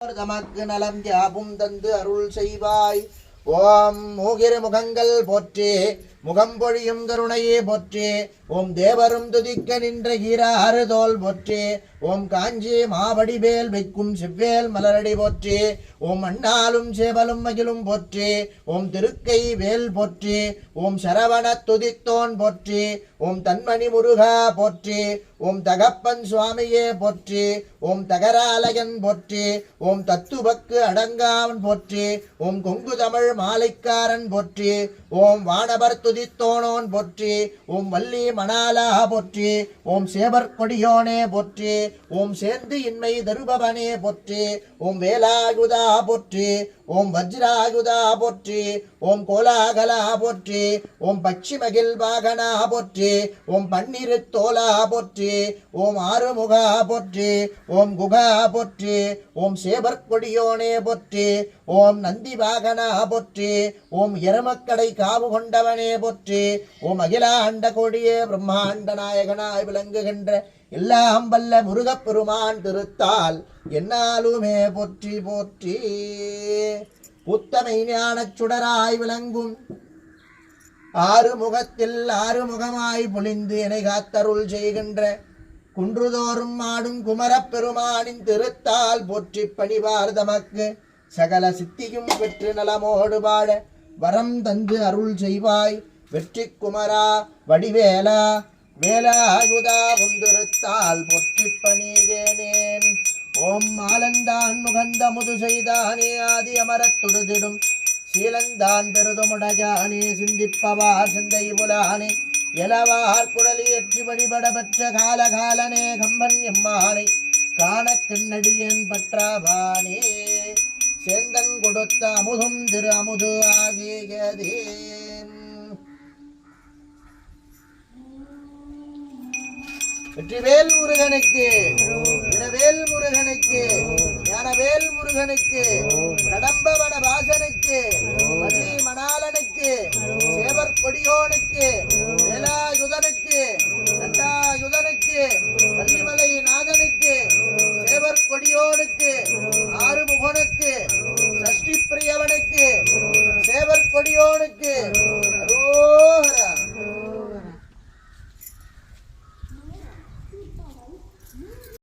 தமக்கு நலம் யாவும் தந்து அருள் செய்வாய். ஓம் மூகிர முகங்கள் போற்றி முகம் பொழியும் கருணையே போற்றி. ஓம் தேவரும் துதிக்க நின்ற ஈராறு தோல் போற்றி. ஓம் காஞ்சி மாவடிவேல் வைக்கும் செவ்வேல் மலரடி போற்றி. ஓம் அண்ணாலும் சேவலும் மகிழும் போற்றி. ஓம் திருக்கை வேல் போற்றி. ஓம் சரவண துதித்தோன் போற்றி. ஓம் தன்மணி முருகா போற்றி. ஓம் தகப்பன் சுவாமியே போற்றி. ஓம் தகராலயன் போற்றி. ஓம் தத்துவக்கு அடங்காவன் போற்றி. ஓம் கொங்கு தமிழ் மாலைக்காரன் போற்றி. ஓம் வானவர் துதித்தோனோன் போற்றி. ஓம் வள்ளி மணாலா போற்றி. ஓம் சேவர் கொடியோனே போற்றி. ஓம் சேர்ந்து இன்மை தருபவனே போற்றி. ஓம் வேலாயுதா போற்றி. ஓம் வஜ்ராயுதா போற்றி. ஓம் கோலாகலா போற்றி. ஓம் பட்சிமகில் வாகனா போற்றி. ஓம் பன்னிரு தோலா போற்றி. ஓம் ஆறுமுகா போற்றி. ஓம் குகா போற்றி. ஓம் சேவர் கொடியோனே போற்றி. ஓம் நந்தி வாகனா போற்றி. ஓம் எருமக்கடை காவு கொண்டவனே போற்றி. ஓம் அகிலாண்ட கோடியே பிரம்மாண்ட நாயகனாய் விளங்குகின்ற எல்லாம் வல்ல முருகப்பெருமான் திருத்தால் என்னாலுமே போற்றி போற்றி. புத்தமை ஞானச் சுடராய் விளங்கும் ஆறுமுகத்தில் ஆறுமுகமாய் பொழிந்து என்னை காத்தருள் செய்கின்ற குன்றுதோறும் ஆடும் குமரப்பெருமானின் திருத்தால் போற்றி பணிவார் தமக்கு சகல சித்தியும் பெற்று நலமோடு வாழ வரம் தந்து அருள் செய்வாய். வெற்றி குமரா வடிவேலா வேலாயுதா முந்திருத்தால் பொற்றி பணிகேனேன். ஓம் மாலந்தான் முகந்த முது செய்தானே ஆதி அமரத் தொடுதிடும் சீலந்தான் பெருதுமுடையானே சிந்திப்பவார் சிந்தை புலானே எலவார் குடலி ஏற்றி வழிபட பெற்ற காலகாலனே கம்பன் எம்மானை காண கண்ணடியன் பற்றாபானே சேந்தன் கொடுத்த அமுதும் திரு அமுது ஆகியதே. வெற்றிவேல் முருகனுக்கு, இரவேல் முருகனுக்கு, ஞானவேல் முருகனுக்கு, கடம்பவன வாசனுக்கு, வள்ளி மணாலனுக்கு, சேவர் கொடியோனுக்கு, வேலாயுதனுக்கு, நட்டாயுதனுக்கு, வள்ளிமலை நாதனுக்கு, சேவர் கொடியோனுக்கு, ஆறுமுகனுக்கு, சஷ்டி பிரியவனுக்கு, சேவர் கொடியோனுக்கு அரோகரா.